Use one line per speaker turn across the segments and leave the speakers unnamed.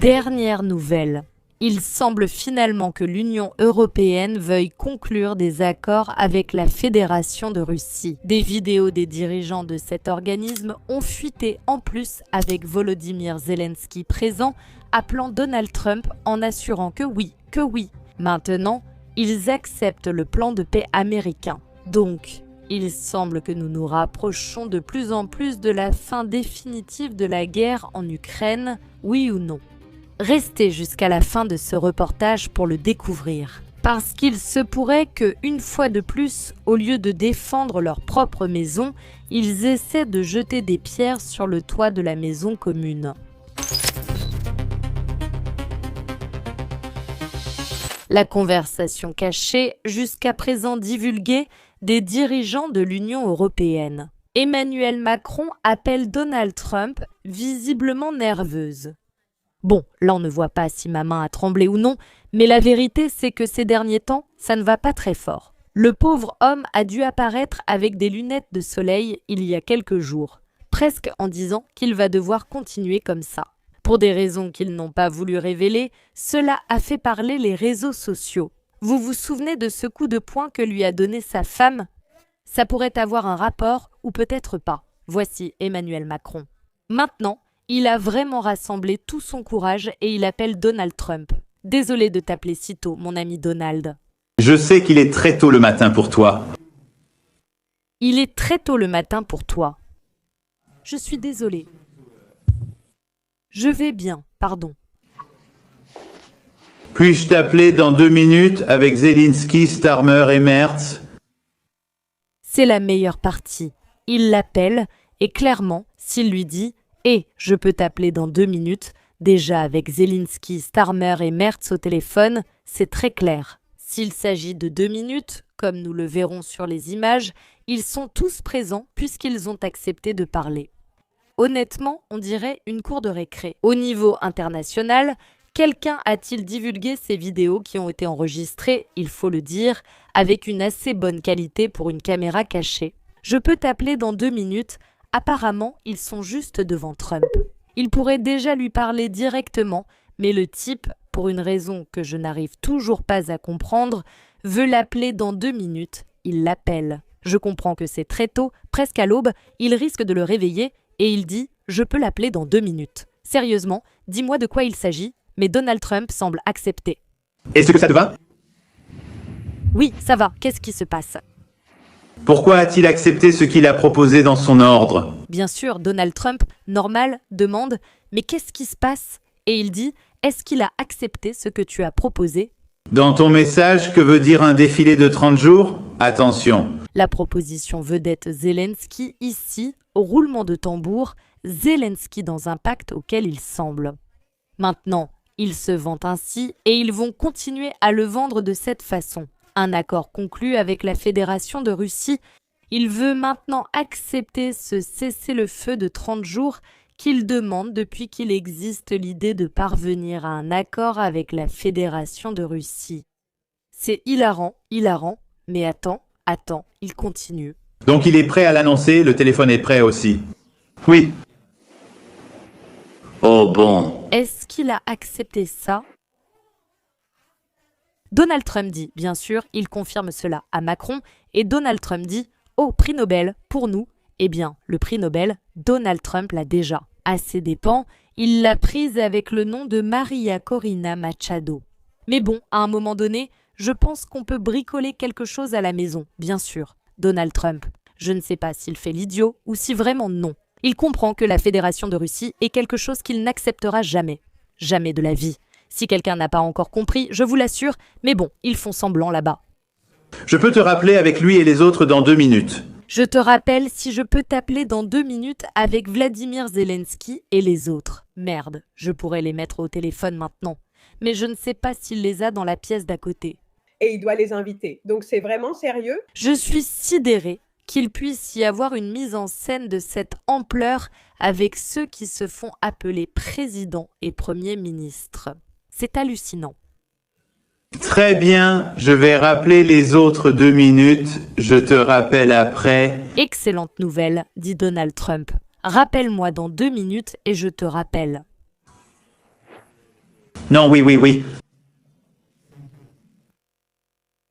Dernière nouvelle. Il semble finalement que l'Union européenne veuille conclure des accords avec la Fédération de Russie. Des vidéos des dirigeants de cet organisme ont fuité en plus avec Volodymyr Zelensky présent, appelant Donald Trump en assurant que oui. Maintenant, ils acceptent le plan de paix américain. Donc, il semble que nous nous rapprochons de plus en plus de la fin définitive de la guerre en Ukraine, oui ou non? Restez jusqu'à la fin de ce reportage pour le découvrir. Parce qu'il se pourrait que, une fois de plus, au lieu de défendre leur propre maison, ils essaient de jeter des pierres sur le toit de la maison commune. La conversation cachée, jusqu'à présent divulguée, des dirigeants de l'Union européenne. Emmanuel Macron appelle Donald Trump visiblement nerveuse. Bon, là on ne voit pas si ma main a tremblé ou non, mais la vérité c'est que ces derniers temps, ça ne va pas très fort. Le pauvre homme a dû apparaître avec des lunettes de soleil il y a quelques jours, presque en disant qu'il va devoir continuer comme ça. Pour des raisons qu'ils n'ont pas voulu révéler, cela a fait parler les réseaux sociaux. Vous vous souvenez de ce coup de poing que lui a donné sa femme? Ça pourrait avoir un rapport ou peut-être pas. Voici Emmanuel Macron. Maintenant, il a vraiment rassemblé tout son courage et il appelle Donald Trump. Désolé de t'appeler si tôt, mon ami Donald.
Je sais qu'il est très tôt le matin pour toi.
Il est très tôt le matin pour toi. Je suis désolé. Je vais bien, pardon.
Puis-je t'appeler dans 2 minutes avec Zelensky, Starmer et Merz?
C'est la meilleure partie. Il l'appelle et clairement, s'il lui dit « Et je peux t'appeler dans 2 minutes », déjà avec Zelensky, Starmer et Merz au téléphone, c'est très clair. S'il s'agit de 2 minutes, comme nous le verrons sur les images, ils sont tous présents puisqu'ils ont accepté de parler. Honnêtement, on dirait une cour de récré. Au niveau international, quelqu'un a-t-il divulgué ces vidéos qui ont été enregistrées, il faut le dire, avec une assez bonne qualité pour une caméra cachée? Je peux t'appeler dans 2 minutes. Apparemment, ils sont juste devant Trump. Il pourrait déjà lui parler directement, mais le type, pour une raison que je n'arrive toujours pas à comprendre, veut l'appeler dans 2 minutes. Il l'appelle. Je comprends que c'est très tôt, presque à l'aube, il risque de le réveiller et il dit « Je peux l'appeler dans 2 minutes ». Sérieusement, dis-moi de quoi il s'agit, mais Donald Trump semble accepter.
Est-ce que ça te va?
Oui, ça va. Qu'est-ce qui se passe?
Pourquoi a-t-il accepté ce qu'il a proposé dans son ordre?
Bien sûr, Donald Trump, normal, demande « Mais qu'est-ce qui se passe ?» Et il dit « Est-ce qu'il a accepté ce que tu as proposé ?»
Dans ton message, que veut dire un défilé de 30 jours? Attention.
La proposition vedette Zelensky ici, au roulement de tambour, Zelensky dans un pacte auquel il semble. Maintenant, ils se vantent ainsi et ils vont continuer à le vendre de cette façon. Un accord conclu avec la Fédération de Russie, il veut maintenant accepter ce cessez-le-feu de 30 jours qu'il demande depuis qu'il existe l'idée de parvenir à un accord avec la Fédération de Russie. C'est hilarant, mais attends, il continue.
Donc il est prêt à l'annoncer, le téléphone est prêt aussi. Oui. Oh bon.
Est-ce qu'il a accepté ça? Donald Trump dit, bien sûr, il confirme cela à Macron, et Donald Trump dit « Oh, prix Nobel, pour nous !» Eh bien, le prix Nobel, Donald Trump l'a déjà. À ses dépens, il l'a prise avec le nom de Maria Corina Machado. Mais bon, à un moment donné, je pense qu'on peut bricoler quelque chose à la maison, bien sûr. Donald Trump, je ne sais pas s'il fait l'idiot ou si vraiment non. Il comprend que la Fédération de Russie est quelque chose qu'il n'acceptera jamais. Jamais de la vie. Si quelqu'un n'a pas encore compris, je vous l'assure, mais bon, ils font semblant là-bas.
Je peux te rappeler avec lui et les autres dans 2 minutes.
Je te rappelle si je peux t'appeler dans 2 minutes avec Vladimir Zelensky et les autres. Merde, je pourrais les mettre au téléphone maintenant. Mais je ne sais pas s'il les a dans la pièce d'à côté.
Et il doit les inviter. Donc c'est vraiment sérieux?
Je suis sidérée qu'il puisse y avoir une mise en scène de cette ampleur avec ceux qui se font appeler présidents et premiers ministres. C'est hallucinant.
Très bien, je vais rappeler les autres 2 minutes, je te rappelle après.
Excellente nouvelle, dit Donald Trump. Rappelle-moi dans 2 minutes et je te rappelle.
Non, oui, oui, oui.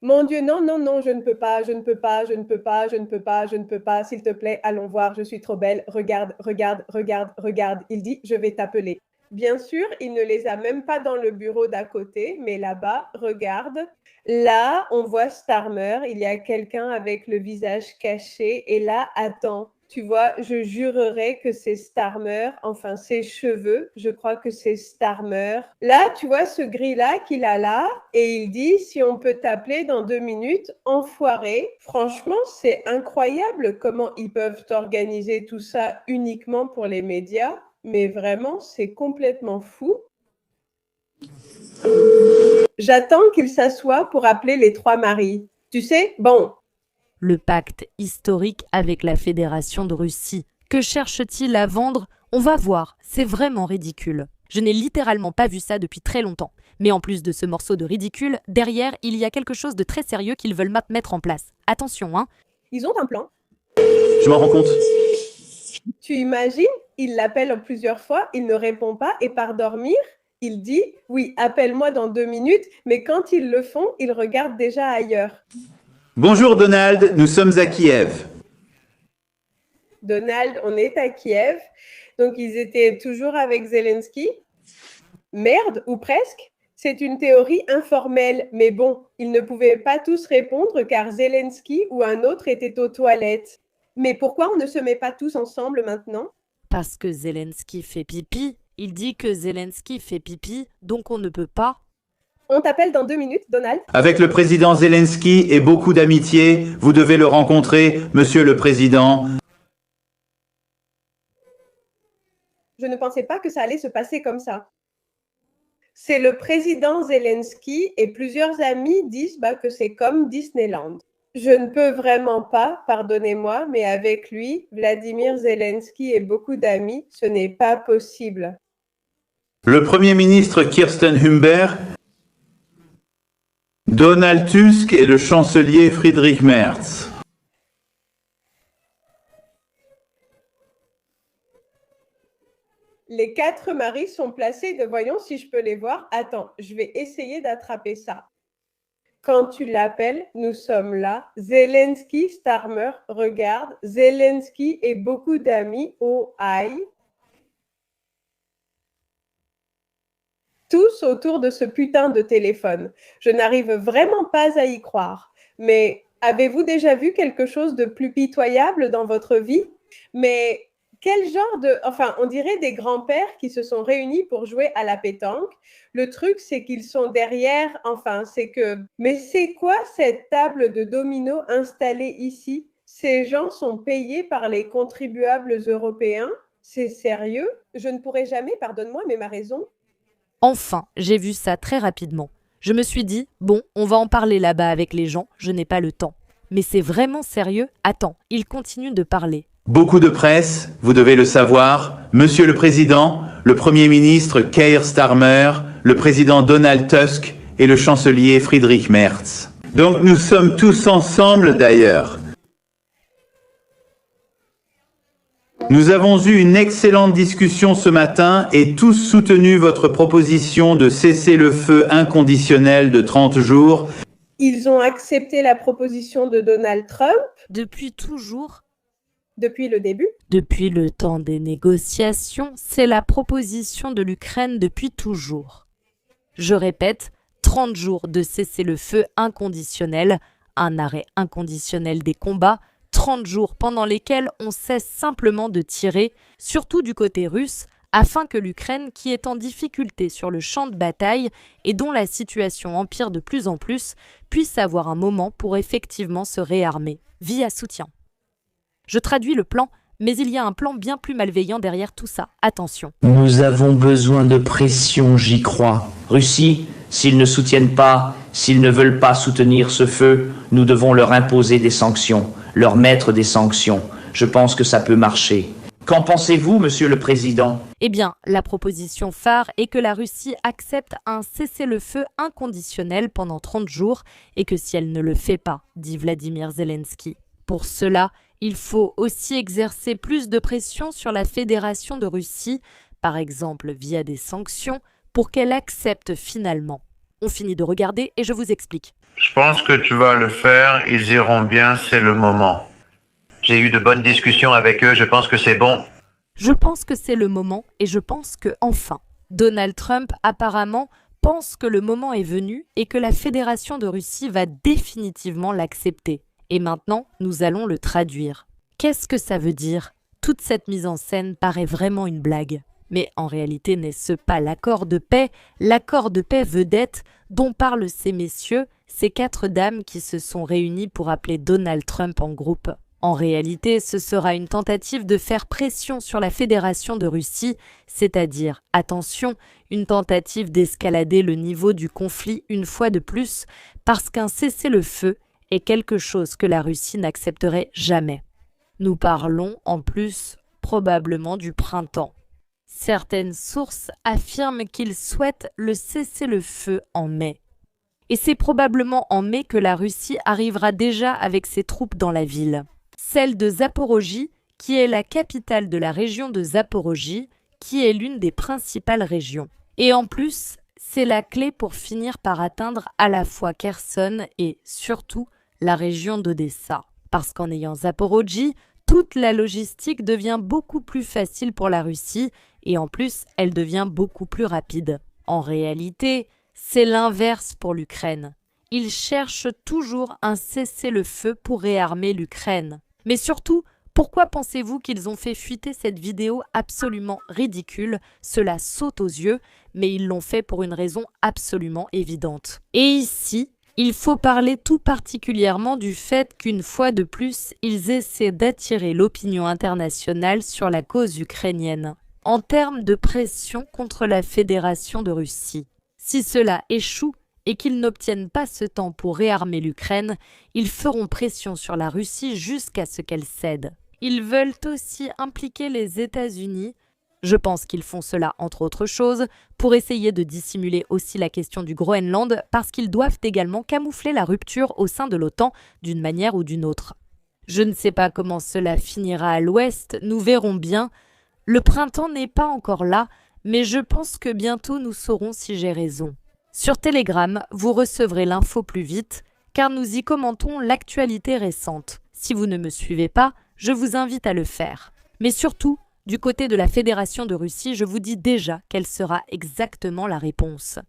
Mon Dieu, non, non, non, je ne peux pas, je ne peux pas, je ne peux pas, je ne peux pas, je ne peux pas. S'il te plaît, allons voir, je suis trop belle. Regarde, regarde, regarde, regarde. Il dit, je vais t'appeler. Bien sûr, il ne les a même pas dans le bureau d'à côté, mais là-bas, regarde. Là, on voit Starmer, il y a quelqu'un avec le visage caché. Et là, attends, tu vois, je jurerais que c'est Starmer, enfin ses cheveux, je crois que c'est Starmer. Là, tu vois ce gris-là qu'il a là, et il dit, si on peut t'appeler dans 2 minutes, enfoiré. Franchement, c'est incroyable comment ils peuvent organiser tout ça uniquement pour les médias, mais vraiment, c'est complètement fou. J'attends qu'il s'assoie pour appeler les 3 maris. Tu sais, bon.
Le pacte historique avec la Fédération de Russie. Que cherche-t-il à vendre? On va voir, c'est vraiment ridicule. Je n'ai littéralement pas vu ça depuis très longtemps. Mais en plus de ce morceau de ridicule, derrière, il y a quelque chose de très sérieux qu'ils veulent mettre en place. Attention, hein.
Ils ont un plan.
Je m'en rends compte.
Tu imagines? Il l'appelle plusieurs fois, il ne répond pas et part dormir. Il dit, oui, appelle-moi dans 2 minutes, mais quand ils le font, ils regardent déjà ailleurs.
Bonjour Donald, nous sommes à Kiev.
Donald, on est à Kiev. Donc, ils étaient toujours avec Zelensky. Merde, ou presque. C'est une théorie informelle, mais bon, ils ne pouvaient pas tous répondre car Zelensky ou un autre était aux toilettes. Mais pourquoi on ne se met pas tous ensemble maintenant?
Parce que Zelensky fait pipi. Il dit que Zelensky fait pipi, donc on ne peut pas.
On t'appelle dans 2 minutes, Donald.
Avec le président Zelensky et beaucoup d'amitié, vous devez le rencontrer, monsieur le président.
Je ne pensais pas que ça allait se passer comme ça. C'est le président Zelensky et plusieurs amis disent que c'est comme Disneyland. Je ne peux vraiment pas, pardonnez-moi, mais avec lui, Vladimir Zelensky et beaucoup d'amis, ce n'est pas possible.
Le Premier ministre Kirsten Humbert, Donald Tusk et le chancelier Friedrich Merz.
Les 4 maris sont placés, voyons si je peux les voir. Attends, je vais essayer d'attraper ça. Quand tu l'appelles, nous sommes là. Zelensky, Starmer, regarde. Zelensky et beaucoup d'amis. Oh, aïe. Tous autour de ce putain de téléphone. Je n'arrive vraiment pas à y croire. Mais avez-vous déjà vu quelque chose de plus pitoyable dans votre vie? Mais quel genre de... Enfin, on dirait des grands-pères qui se sont réunis pour jouer à la pétanque. Le truc, c'est qu'ils sont derrière... Enfin, c'est que... Mais c'est quoi cette table de dominos installée ici? Ces gens sont payés par les contribuables européens? C'est sérieux? Je ne pourrai jamais, pardonne-moi, mais ma raison...
Enfin, j'ai vu ça très rapidement. Je me suis dit, bon, on va en parler là-bas avec les gens, je n'ai pas le temps. Mais c'est vraiment sérieux? Attends, il continue de parler.
Beaucoup de presse, vous devez le savoir. Monsieur le Président, le Premier ministre Keir Starmer, le Président Donald Tusk et le chancelier Friedrich Merz. Donc nous sommes tous ensemble d'ailleurs. Nous avons eu une excellente discussion ce matin et tous soutenu votre proposition de cesser le feu inconditionnel de 30 jours.
Ils ont accepté la proposition de Donald Trump.
Depuis toujours?
Depuis le début.
Depuis le temps des négociations, c'est la proposition de l'Ukraine depuis toujours. Je répète, 30 jours de cessez-le-feu inconditionnel, un arrêt inconditionnel des combats, 30 jours pendant lesquels on cesse simplement de tirer, surtout du côté russe, afin que l'Ukraine, qui est en difficulté sur le champ de bataille et dont la situation empire de plus en plus, puisse avoir un moment pour effectivement se réarmer, via soutien. Je traduis le plan, mais il y a un plan bien plus malveillant derrière tout ça. Attention.
Nous avons besoin de pression, j'y crois. Russie, s'ils ne soutiennent pas, s'ils ne veulent pas soutenir ce feu, nous devons leur imposer des sanctions, leur mettre des sanctions. Je pense que ça peut marcher. Qu'en pensez-vous, Monsieur le Président?
Eh bien, la proposition phare est que la Russie accepte un cessez-le-feu inconditionnel pendant 30 jours et que si elle ne le fait pas, dit Vladimir Zelensky. Pour cela, il faut aussi exercer plus de pression sur la Fédération de Russie, par exemple via des sanctions, pour qu'elle accepte finalement. On finit de regarder et je vous explique.
Je pense que tu vas le faire, ils iront bien, c'est le moment. J'ai eu de bonnes discussions avec eux, je pense que c'est bon.
Je pense que c'est le moment et je pense que enfin, Donald Trump apparemment pense que le moment est venu et que la Fédération de Russie va définitivement l'accepter. Et maintenant, nous allons le traduire. Qu'est-ce que ça veut dire ? Toute cette mise en scène paraît vraiment une blague. Mais en réalité, n'est-ce pas l'accord de paix vedette dont parlent ces messieurs, ces 4 dames qui se sont réunies pour appeler Donald Trump en groupe ? En réalité, ce sera une tentative de faire pression sur la Fédération de Russie, c'est-à-dire, attention, une tentative d'escalader le niveau du conflit une fois de plus, parce qu'un cessez-le-feu est quelque chose que la Russie n'accepterait jamais. Nous parlons, en plus, probablement du printemps. Certaines sources affirment qu'ils souhaitent le cessez-le-feu en mai. Et c'est probablement en mai que la Russie arrivera déjà avec ses troupes dans la ville. Celle de Zaporojie, qui est la capitale de la région de Zaporojie, qui est l'une des principales régions. Et en plus, c'est la clé pour finir par atteindre à la fois Kherson et, surtout, la région d'Odessa. Parce qu'en ayant Zaporojie, toute la logistique devient beaucoup plus facile pour la Russie et en plus, elle devient beaucoup plus rapide. En réalité, c'est l'inverse pour l'Ukraine. Ils cherchent toujours un cessez-le-feu pour réarmer l'Ukraine. Mais surtout, pourquoi pensez-vous qu'ils ont fait fuiter cette vidéo absolument ridicule ? Cela saute aux yeux, mais ils l'ont fait pour une raison absolument évidente. Et ici, il faut parler tout particulièrement du fait qu'une fois de plus, ils essaient d'attirer l'opinion internationale sur la cause ukrainienne, en termes de pression contre la Fédération de Russie. Si cela échoue et qu'ils n'obtiennent pas ce temps pour réarmer l'Ukraine, ils feront pression sur la Russie jusqu'à ce qu'elle cède. Ils veulent aussi impliquer les États-Unis. Je pense qu'ils font cela, entre autres choses, pour essayer de dissimuler aussi la question du Groenland, parce qu'ils doivent également camoufler la rupture au sein de l'OTAN d'une manière ou d'une autre. Je ne sais pas comment cela finira à l'Ouest, nous verrons bien. Le printemps n'est pas encore là, mais je pense que bientôt nous saurons si j'ai raison. Sur Telegram, vous recevrez l'info plus vite, car nous y commentons l'actualité récente. Si vous ne me suivez pas, je vous invite à le faire. Mais surtout, du côté de la Fédération de Russie, je vous dis déjà quelle sera exactement la réponse.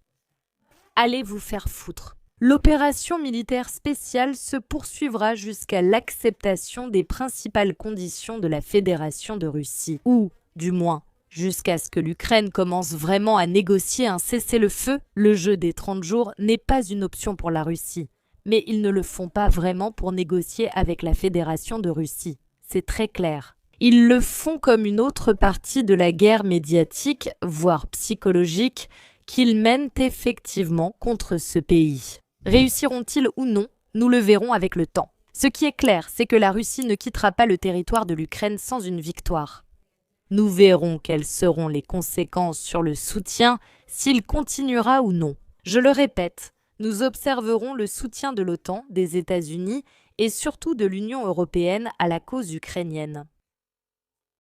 Allez vous faire foutre. L'opération militaire spéciale se poursuivra jusqu'à l'acceptation des principales conditions de la Fédération de Russie, ou, du moins, jusqu'à ce que l'Ukraine commence vraiment à négocier un cessez-le-feu. Le jeu des 30 jours n'est pas une option pour la Russie, mais ils ne le font pas vraiment pour négocier avec la Fédération de Russie. C'est très clair. Ils le font comme une autre partie de la guerre médiatique, voire psychologique, qu'ils mènent effectivement contre ce pays. Réussiront-ils ou non? Nous le verrons avec le temps. Ce qui est clair, c'est que la Russie ne quittera pas le territoire de l'Ukraine sans une victoire. Nous verrons quelles seront les conséquences sur le soutien, s'il continuera ou non. Je le répète, nous observerons le soutien de l'OTAN, des États-Unis et surtout de l'Union européenne à la cause ukrainienne.